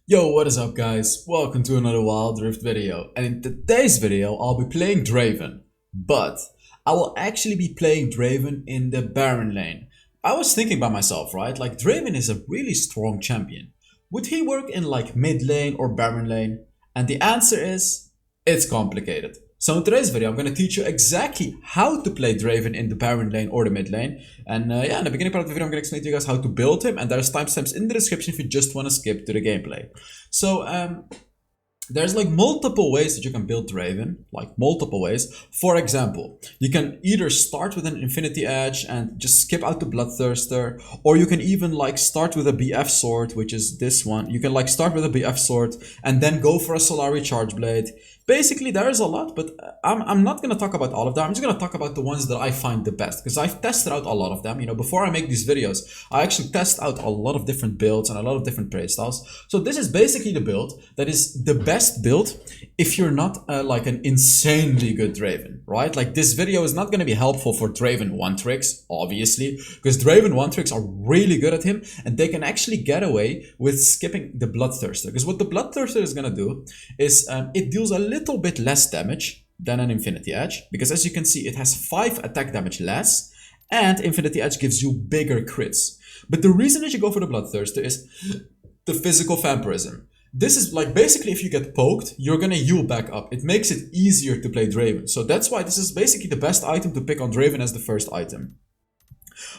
Yo, what is up guys? Welcome to another Wild Rift video, and in today's video I'll be playing Draven, but I will actually be playing Draven in the Baron lane. I was thinking by myself, right, like Draven is a really strong champion. Would he work in like mid lane or Baron lane? And the answer is, it's complicated. So in today's video I'm going to teach you exactly how to play Draven in the Baron lane or the mid lane. And yeah, in the beginning part of the video I'm going to explain to you guys how to build him, and there's timestamps in the description if you just want to skip to the gameplay. So there's like multiple ways that you can build Draven, like multiple ways. For example, you can either start with an Infinity Edge and just skip out the Bloodthirster, or you can even like start with a BF sword, which is this one. You can like start with a BF sword and then go for a Solari Charge Blade. Basically, there is a lot, but I'm not going to talk about all of them. I'm just going to talk about the ones that I find the best, because I've tested out a lot of them. You know, before I make these videos, I actually test out a lot of different builds and a lot of different playstyles. So this is basically the build that is the best build if you're not like an insanely good Draven, right? Like this video is not going to be helpful for Draven 1 tricks, obviously, because Draven 1 tricks are really good at him, and they can actually get away with skipping the Bloodthirster. Because what the Bloodthirster is going to do is it deals a little bit less damage than an Infinity Edge, because as you can see, it has 5 attack damage less, and Infinity Edge gives you bigger crits. But the reason that you go for the Bloodthirster is the physical vampirism. This is like basically if you get poked, you're gonna heal back up. It makes it easier to play Draven. So that's why this is basically the best item to pick on Draven as the first item.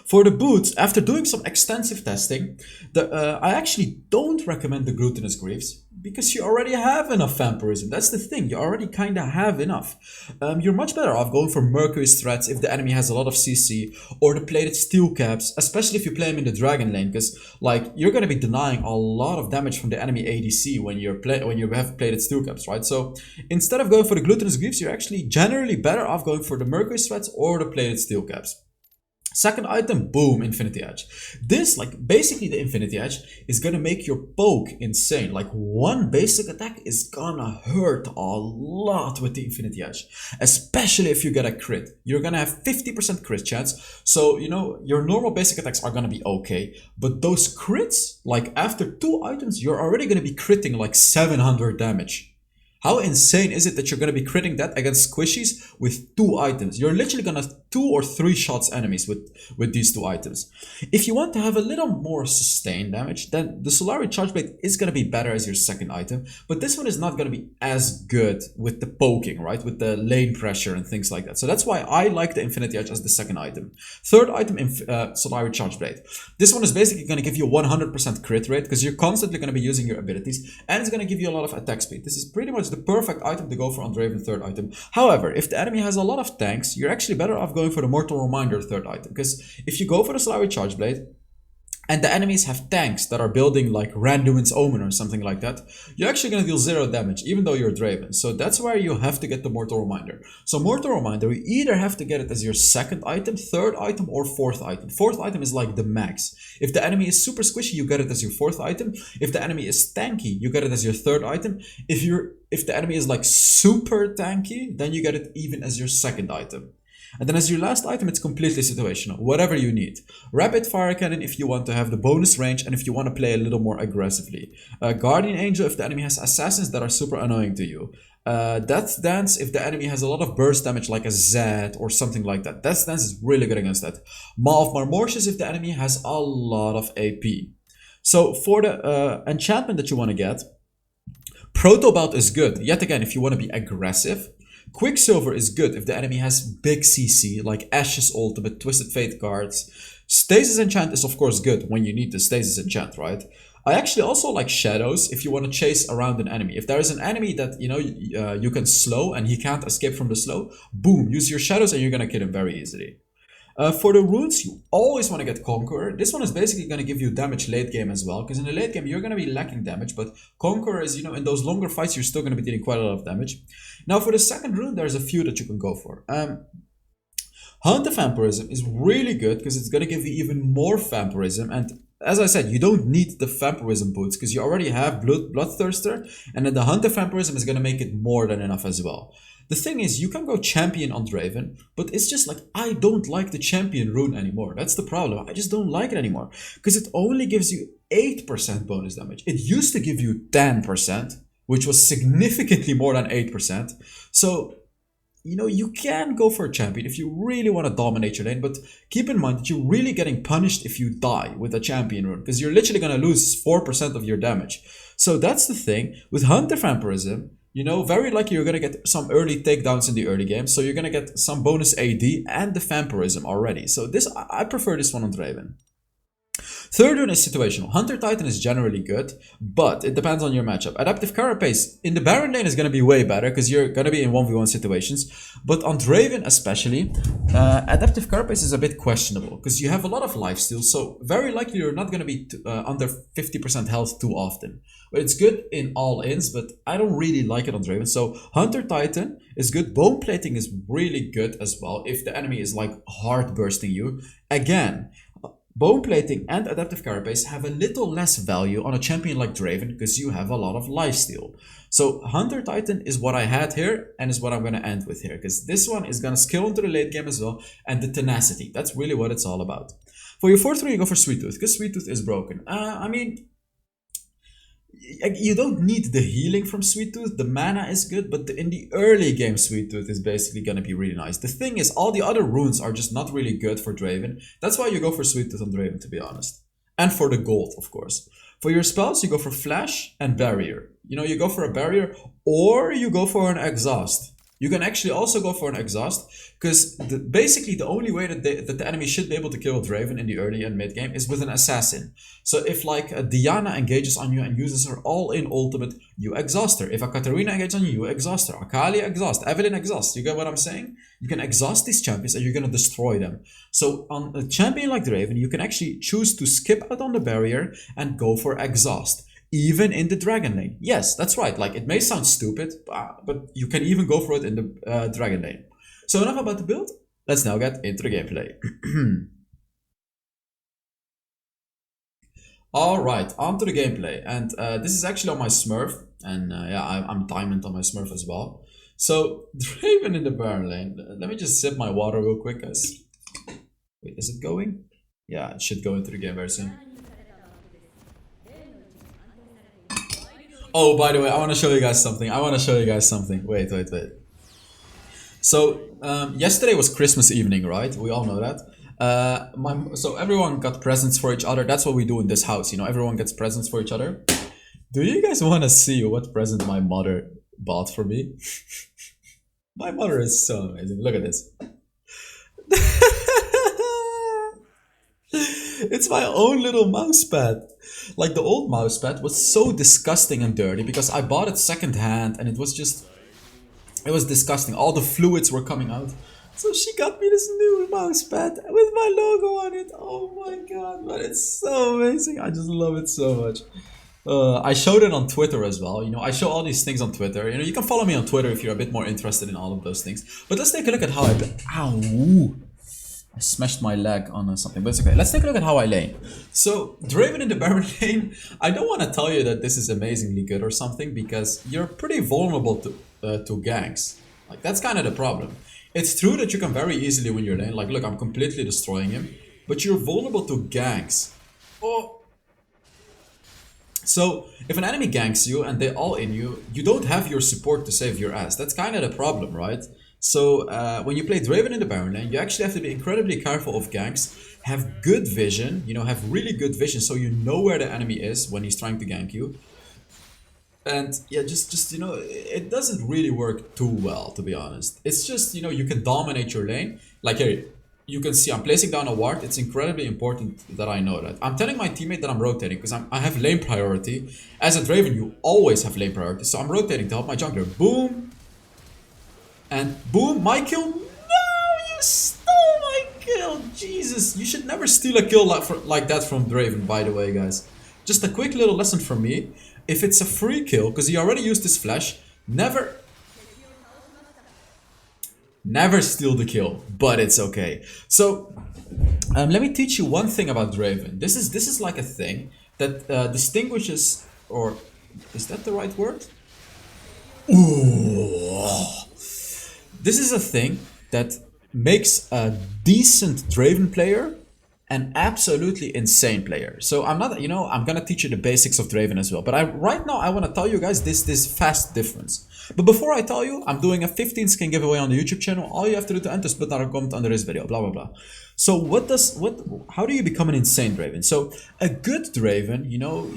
For the boots, after doing some extensive testing, I actually don't recommend the Glutinous Greaves, because you already have enough vampirism. That's the thing, you already kinda have enough. You're much better off going for Mercury's Threats if the enemy has a lot of CC, or the Plated Steel Caps, especially if you play him in the Dragon lane, because like you're gonna be denying a lot of damage from the enemy ADC when you have Plated Steel Caps, right? So instead of going for the Glutinous Greaves, you're actually generally better off going for the Mercury's Threats or the Plated Steel Caps. Second item, boom, Infinity Edge. This, like, basically the Infinity Edge is gonna make your poke insane. Like, one basic attack is gonna hurt a lot with the Infinity Edge. Especially if you get a crit. You're gonna have 50% crit chance. So, you know, your normal basic attacks are gonna be okay. But those crits, like, after 2 items, you're already gonna be critting like 700 damage. How insane is it that you're going to be critting that against squishies with 2 items? You're literally going to 2 or 3 shots enemies with these 2 items. If you want to have a little more sustained damage, then the Solari Charge Blade is going to be better as your second item. But this one is not going to be as good with the poking, right? With the lane pressure and things like that. So that's why I like the Infinity Edge as the second item. Third item, Solari Charge Blade. This one is basically going to give you 100% crit rate, because you're constantly going to be using your abilities. And it's going to give you a lot of attack speed. This is pretty much the perfect item to go for on Draven third item. However, if the enemy has a lot of tanks, you're actually better off going for the Mortal Reminder third item, because if you go for the Solari Charge Blade and the enemies have tanks that are building like Randuin's Omen or something like that, you're actually going to deal 0 damage even though you're Draven. So that's where you have to get the Mortal Reminder. So Mortal Reminder, you either have to get it as your second item, third item, or fourth item. Fourth item is like the max. If the enemy is super squishy, you get it as your fourth item. If the enemy is tanky, you get it as your third item. If the enemy is like super tanky, then you get it even as your second item. And then as your last item, it's completely situational, whatever you need. Rapid Fire Cannon if you want to have the bonus range and if you want to play a little more aggressively. Guardian Angel if the enemy has assassins that are super annoying to you. Death Dance if the enemy has a lot of burst damage like a Zed or something like that. Death Dance is really good against that. Maw of Marmortius if the enemy has a lot of AP. So for the enchantment that you want to get, Protobelt is good, yet again, if you want to be aggressive. Quicksilver is good if the enemy has big CC, like Ashes Ultimate, Twisted Fate cards. Stasis Enchant is of course good when you need the Stasis Enchant, right? I actually also like Shadows if you want to chase around an enemy. If there is an enemy that, you know, you can slow and he can't escape from the slow, boom, use your Shadows and you're gonna kill him very easily. For the runes, you always want to get Conqueror. This one is basically going to give you damage late game as well, because in the late game you're going to be lacking damage, but Conqueror is, you know, in those longer fights you're still going to be dealing quite a lot of damage. Now for the second rune, there's a few that you can go for. Hunt the Vampirism is really good because it's going to give you even more Vampirism, and as I said, you don't need the vampirism boots because you already have Bloodthirster, and then the Hunter vampirism is going to make it more than enough as well. The thing is, you can go champion on Draven, but it's just like, I don't like the champion rune anymore. That's the problem. I just don't like it anymore because it only gives you 8% bonus damage. It used to give you 10%, which was significantly more than 8%. So, you know, you can go for a champion if you really want to dominate your lane, but keep in mind that you're really getting punished if you die with a champion rune, because you're literally going to lose 4% of your damage. So that's the thing. With Hunter Vampirism, you know, very likely you're going to get some early takedowns in the early game, so you're going to get some bonus AD and the Vampirism already. So this, I prefer this one on Draven. Third one is situational. Hunter Titan is generally good, but it depends on your matchup. Adaptive Carapace in the Baron lane is going to be way better because you're going to be in 1v1 situations. But on Draven especially, Adaptive Carapace is a bit questionable because you have a lot of lifesteal, so very likely you're not going to be under 50% health too often. But it's good in all ins, but I don't really like it on Draven. So Hunter Titan is good. Bone Plating is really good as well if the enemy is like hard bursting you. Again, Bone Plating and Adaptive Carapace have a little less value on a champion like Draven because you have a lot of lifesteal. So Hunter Titan is what I had here and is what I'm going to end with here, because this one is going to skill into the late game as well, and the tenacity. That's really what it's all about. For your fourth one, you go for Sweet Tooth because Sweet Tooth is broken. I mean, you don't need the healing from Sweet Tooth. The mana is good, but in the early game, Sweet Tooth is basically going to be really nice. The thing is, all the other runes are just not really good for Draven. That's why you go for Sweet Tooth on Draven, to be honest. And for the gold, of course. For your spells, you go for Flash and Barrier. You know, you go for a Barrier or you go for an Exhaust. You can actually also go for an Exhaust because basically the only way that the enemy should be able to kill Draven in the early and mid game is with an Assassin. So if like a Diana engages on you and uses her all-in ultimate, you exhaust her. If a Katarina engages on you, you exhaust her. Akali exhaust, Evelyn exhaust. You get what I'm saying? You can exhaust these champions and you're going to destroy them. So on a champion like Draven, you can actually choose to skip out on the barrier and go for exhaust. Even in the dragon lane. Yes, that's right. Like, it may sound stupid, but you can even go for it in the dragon lane. So enough about the build. Let's now get into the gameplay. Alright, on to the gameplay. And this is actually on my Smurf. And yeah, I'm diamond on my Smurf as well. So, Draven in the Baron lane. Let me just sip my water real quick, guys. Wait, is it going? Yeah, it should go into the game very soon. Oh, by the way, I want to show you guys something. Wait. So, yesterday was Christmas evening, right? We all know that. So everyone got presents for each other. That's what we do in this house, you know, everyone gets presents for each other. Do you guys want to see what present my mother bought for me? My mother is so amazing. Look at this. It's my own little mouse pad. Like, the old mouse pad was so disgusting and dirty because I bought it second hand and it was disgusting. All the fluids were coming out. So she got me this new mouse pad with my logo on it. Oh my god, man, it's so amazing. I just love it so much. I showed it on Twitter as well. You know, I show all these things on Twitter. You know, you can follow me on Twitter if you're a bit more interested in all of those things. But let's take a look at how I smashed my leg on something, but it's okay. Let's take a look at how I lane. So, Draven in the Baron lane, I don't want to tell you that this is amazingly good or something, because you're pretty vulnerable to ganks. Like, that's kind of the problem. It's true that you can very easily win your lane. Like, look, I'm completely destroying him. But you're vulnerable to ganks. Oh. So, if an enemy ganks you and they all in you, you don't have your support to save your ass. That's kind of the problem, right? So, when you play Draven in the Baron lane, you actually have to be incredibly careful of ganks, have good vision, you know, have really good vision so you know where the enemy is when he's trying to gank you. And yeah, just you know, it doesn't really work too well, to be honest. It's just, you know, you can dominate your lane. Like here, you can see I'm placing down a ward. It's incredibly important that I know that. I'm telling my teammate that I'm rotating because I have lane priority. As a Draven, you always have lane priority. So I'm rotating to help my jungler. Boom. And boom, my kill. No, you stole my kill. Jesus, you should never steal a kill like that from Draven, by the way, guys. Just a quick little lesson from me. If it's a free kill, because he already used his flash, never... Never steal the kill, but it's okay. So let me teach you one thing about Draven. This is like a thing that distinguishes, or is that the right word? Ooh. This is a thing that makes a decent Draven player an absolutely insane player. So I'm not, I'm gonna teach you the basics of Draven as well. But right now I want to tell you guys this fast difference. But before I tell you, I'm doing a 15 skin giveaway on the YouTube channel. All you have to do to enter is put down a comment under this video, blah blah blah. So how do you become an insane Draven? So a good Draven,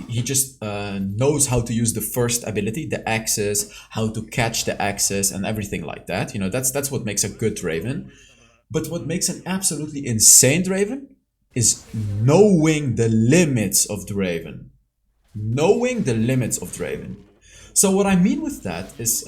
he just knows how to use the first ability, the axes, how to catch the axes and everything like that. That's what makes a good Draven. But what makes an absolutely insane Draven is knowing the limits of Draven. Knowing the limits of Draven. So what I mean with that is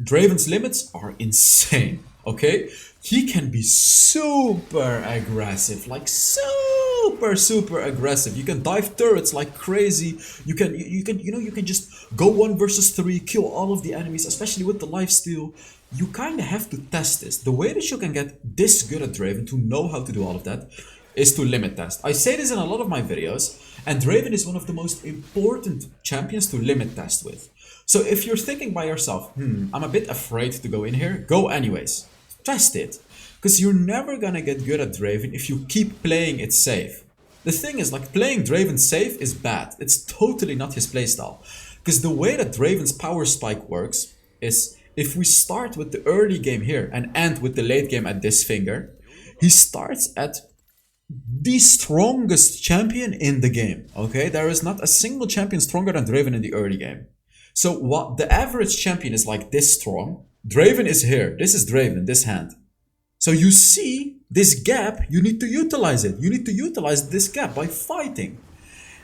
Draven's limits are insane, okay? He can be super aggressive, like super aggressive. You can dive turrets like crazy. You can just go 1 versus 3, kill all of the enemies, especially with the lifesteal. You kind of have to test this. The way that you can get this good at Draven, to know how to do all of that, is to limit test. I say this in a lot of my videos, and Draven is one of the most important champions to limit test with. So if you're thinking by yourself, I'm a bit afraid to go in here, go anyways. Test it. Because you're never gonna get good at Draven if you keep playing it safe. The thing is, like, playing Draven safe is bad. It's totally not his playstyle. Because the way that Draven's power spike works is, if we start with the early game here and end with the late game at this finger, he starts at the strongest champion in the game, okay? There is not a single champion stronger than Draven in the early game. So what the average champion is like this strong, Draven is here. This is Draven in this hand. So you see this gap, you need to utilize it. You need to utilize this gap by fighting.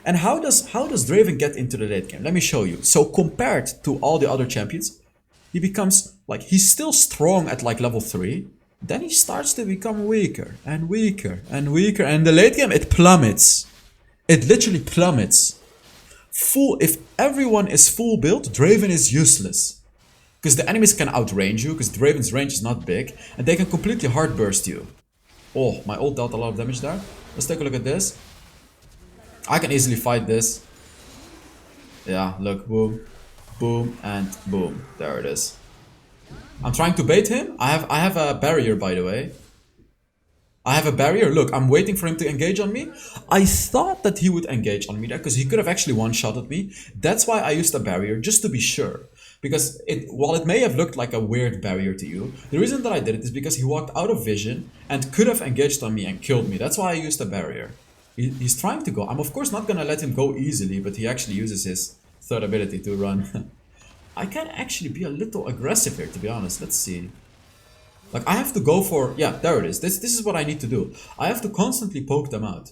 And how does Draven get into the late game? Let me show you. So compared to all the other champions, he becomes, like, he's still strong at like level 3. Then he starts to become weaker and weaker and weaker. And in the late game, it plummets. It literally plummets. If everyone is full build, Draven is useless. Because the enemies can outrange you, because Draven's range is not big. And they can completely hard burst you. Oh, my ult dealt a lot of damage there. Let's take a look at this. I can easily fight this. Yeah, look, boom, boom, and boom. There it is. I'm trying to bait him. I have a barrier, by the way. I have a barrier. Look, I'm waiting for him to engage on me. I thought that he would engage on me there, because he could have actually one-shotted me. That's why I used a barrier, just to be sure. Because while it may have looked like a weird barrier to you, the reason that I did it is because he walked out of vision and could have engaged on me and killed me. That's why I used a barrier. He's trying to go. I'm of course not going to let him go easily, but he actually uses his third ability to run. I can actually be a little aggressive here, to be honest. Let's see. Like, I have to go for... Yeah, there it is. This is what I need to do. I have to constantly poke them out.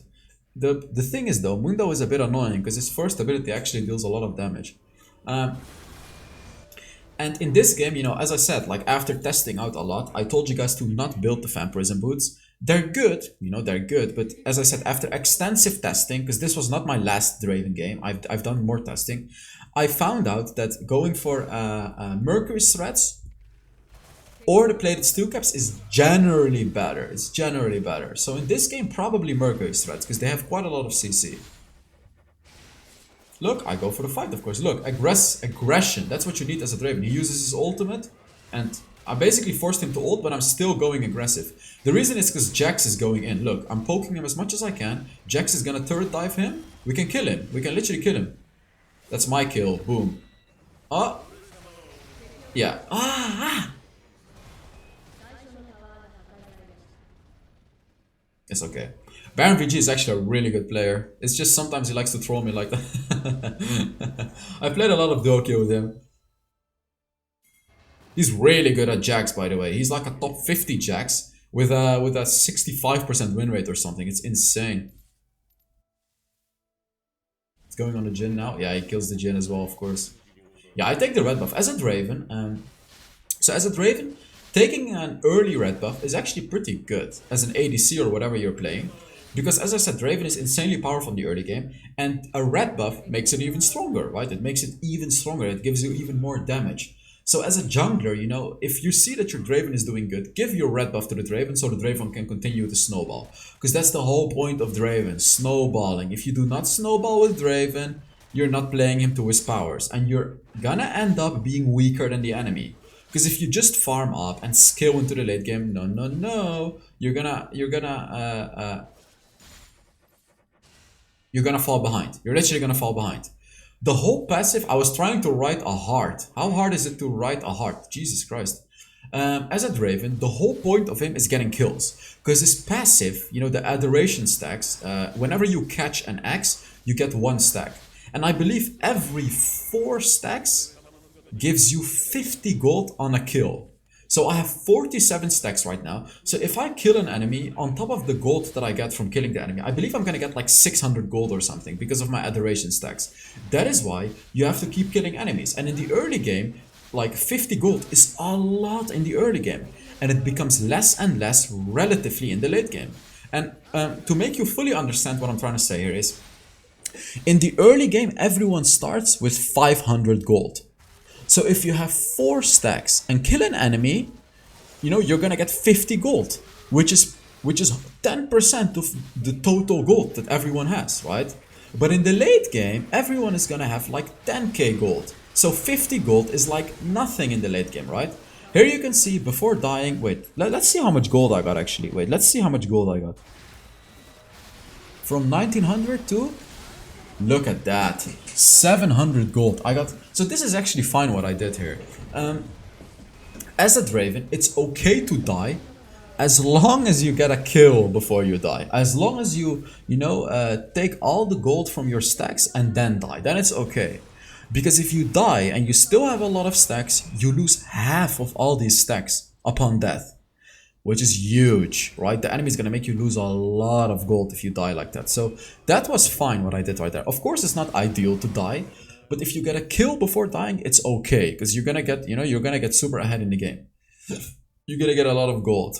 The thing is, though, Mundo is a bit annoying because his first ability actually deals a lot of damage. And in this game, as I said, like, after testing out a lot, I told you guys to not build the Vampirism boots. They're good, they're good, but as I said, after extensive testing, because this was not my last Draven game, I've done more testing, I found out that going for Mercury threats or the plated steel caps is generally better. It's generally better. So in this game, probably Mercury threats, because they have quite a lot of CC. Look, I go for the fight, of course. Look, aggression. That's what you need as a Draven. He uses his ultimate, and I basically forced him to ult, but I'm still going aggressive. The reason is because Jax is going in. Look, I'm poking him as much as I can. Jax is gonna turret dive him. We can kill him. We can literally kill him. That's my kill. Boom. Oh. Yeah. It's okay. Baron VG is actually a really good player. It's just sometimes he likes to troll me like that. I played a lot of Dokyo with him. He's really good at Jax, by the way. He's like a top 50 Jax with a 65% win rate or something. It's insane. It's going on the Jhin now. Yeah, he kills the Jhin as well, of course. Yeah, I take the red buff as a Draven. So as a Draven, taking an early red buff is actually pretty good as an ADC or whatever you're playing. Because as I said, Draven is insanely powerful in the early game, and a red buff makes it even stronger, right? It makes it even stronger. It gives you even more damage. So as a jungler, you know, if you see that your Draven is doing good, give your red buff to the Draven so the Draven can continue to snowball. Because that's the whole point of Draven, snowballing. If you do not snowball with Draven, you're not playing him to his powers. And you're gonna end up being weaker than the enemy. Because if you just farm up and skill into the late game, no, you're gonna fall behind. You're literally gonna fall behind. The whole passive, I was trying to write a heart. How hard is it to write a heart? Jesus Christ. As a Draven, the whole point of him is getting kills. Because his passive, you know, the adoration stacks, whenever you catch an axe, you get 1 stack. And I believe every 4 stacks gives you 50 gold on a kill. So I have 47 stacks right now. So if I kill an enemy, on top of the gold that I get from killing the enemy, I believe I'm gonna get like 600 gold or something because of my adoration stacks. That is why you have to keep killing enemies. And in the early game, like 50 gold is a lot in the early game. And it becomes less and less relatively in the late game. And to make you fully understand what I'm trying to say here is, in the early game, everyone starts with 500 gold. So if you have 4 stacks and kill an enemy, you know, you're gonna get 50 gold, which is 10% of the total gold that everyone has, right? But in the late game, everyone is gonna have like 10k gold. So 50 gold is like nothing in the late game, right? Here you can see before dying, wait, let's see how much gold I got actually. Wait, let's see how much gold I got. From 1900 to... Look at that, 700 gold. I got, so this is actually fine what I did here. As a Draven, it's okay to die as long as you get a kill before you die. As long as you take all the gold from your stacks and then die, then it's okay. Because if you die and you still have a lot of stacks, you lose half of all these stacks upon death. Which is huge, right? The enemy is going to make you lose a lot of gold if you die like that. So that was fine what I did right there. Of course, it's not ideal to die, but if you get a kill before dying, it's okay. Because you're going to get, you're going to get super ahead in the game. You're going to get a lot of gold.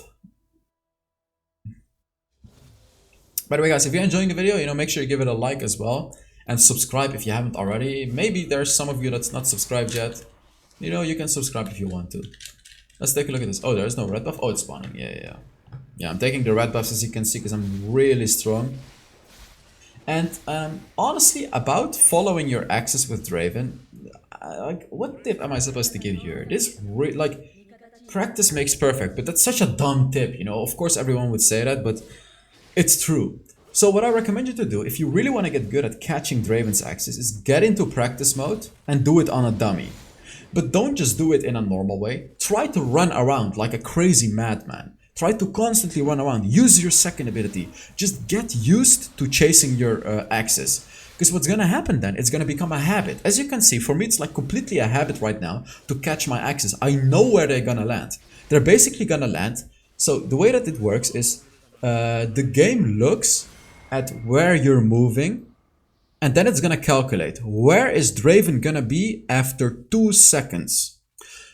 By the way, guys, if you're enjoying the video, make sure you give it a like as well. And subscribe if you haven't already. Maybe there's some of you that's not subscribed yet. You can subscribe if you want to. Let's take a look at this. Oh, there's no red buff. Oh, it's spawning. Yeah. Yeah, I'm taking the red buffs as you can see because I'm really strong. And honestly, about following your axis with Draven, like, what tip am I supposed to give here? This practice makes perfect, but that's such a dumb tip, Of course, everyone would say that, but it's true. So what I recommend you to do, if you really want to get good at catching Draven's axis, is get into practice mode and do it on a dummy. But don't just do it in a normal way. Try to run around like a crazy madman. Try to constantly run around. Use your second ability. Just get used to chasing your axis. Because what's gonna happen then, it's gonna become a habit. As you can see, for me it's like completely a habit right now to catch my axis. I know where they're gonna land. They're basically gonna land. So the way that it works is the game looks at where you're moving. And then it's gonna calculate where is Draven gonna be after 2 seconds.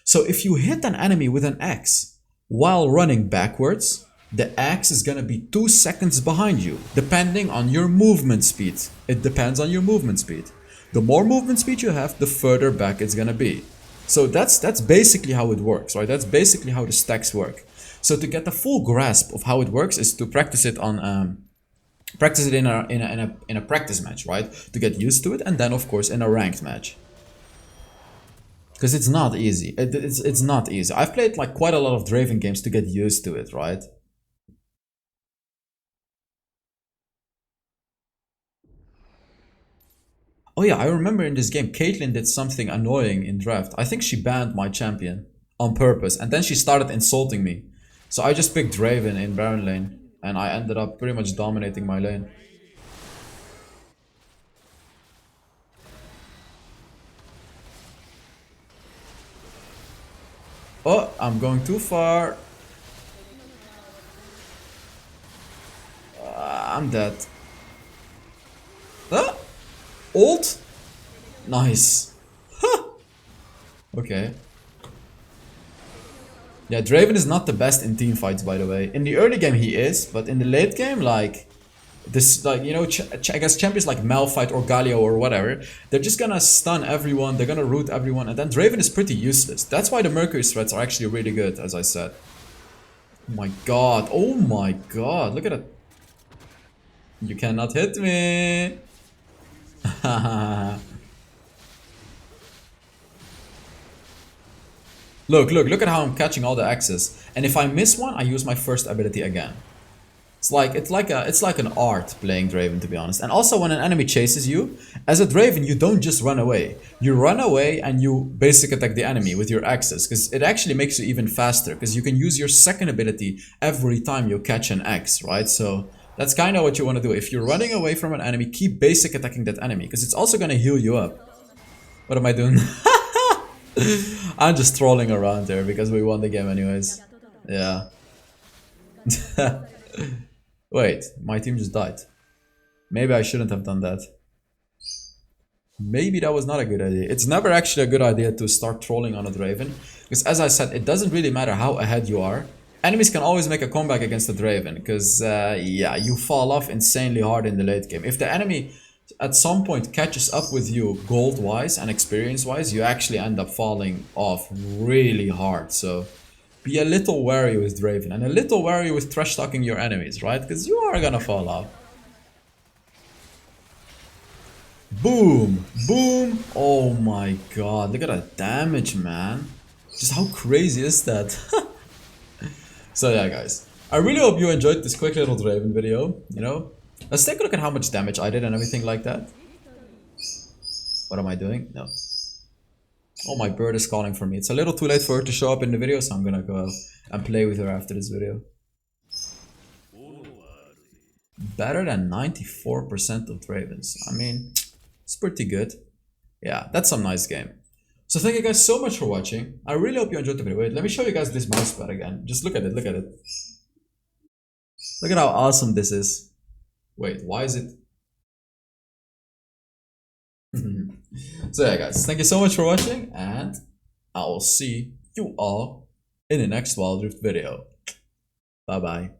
So if you hit an enemy with an axe while running backwards, the axe is gonna be 2 seconds behind you, depending on your movement speed. It depends on your movement speed. The more movement speed you have, the further back it's gonna be. So that's basically how it works, right? That's basically how the stacks work. So to get the full grasp of how it works is to practice it on practice it in a practice match, right? To get used to it, and then of course in a ranked match. Because it's not easy. It's not easy. I've played like quite a lot of Draven games to get used to it, right? Oh yeah, I remember in this game, Caitlyn did something annoying in draft. I think she banned my champion on purpose, and then she started insulting me. So I just picked Draven in Baron lane. And I ended up pretty much dominating my lane. Oh, I'm going too far. I'm dead. Ah! Ult? Nice. Okay. Yeah, Draven is not the best in team fights, by the way. In the early game he is, but in the late game, like, This, like, you know, I guess champions like Malphite or Galio or whatever, they're just gonna stun everyone, they're gonna root everyone, and then Draven is pretty useless. That's why the Mercury threats are actually really good, as I said. Oh my god, look at it. You cannot hit me. Look at how I'm catching all the X's. And if I miss one, I use my first ability again. It's like an art playing Draven, to be honest. And also when an enemy chases you, as a Draven, you don't just run away. You run away and you basic attack the enemy with your X's, because it actually makes you even faster, because you can use your second ability every time you catch an X, right? So that's kind of what you want to do. If you're running away from an enemy, keep basic attacking that enemy, because it's also going to heal you up. What am I doing? I'm just trolling around there because we won the game anyways. Yeah. Wait, my team just died. Maybe I shouldn't have done that. Maybe that was not a good idea. It's never actually a good idea to start trolling on a Draven, because as I said, it doesn't really matter how ahead you are. Enemies can always make a comeback against the Draven, because yeah, you fall off insanely hard in the late game. If the enemy at some point catches up with you gold-wise and experience-wise, you actually end up falling off really hard. So be a little wary with Draven, and a little wary with trash talking your enemies, right? Because you are gonna fall off. Boom! Boom! Oh my god, look at that damage, man. Just how crazy is that? So yeah, guys. I really hope you enjoyed this quick little Draven video, you know? Let's take a look at how much damage I did and everything like that. What am I doing? No. Oh, my bird is calling for me. It's a little too late for her to show up in the video, so I'm gonna go and play with her after this video. Better than 94% of Dravens. I mean, it's pretty good. Yeah, that's some nice game. So thank you guys so much for watching. I really hope you enjoyed the video. Wait, let me show you guys this mousepad again. Just look at it, look at it. Look at how awesome this is. Wait, why is it? So yeah, guys, thank you so much for watching, and I will see you all in the next Wild Rift video. Bye bye.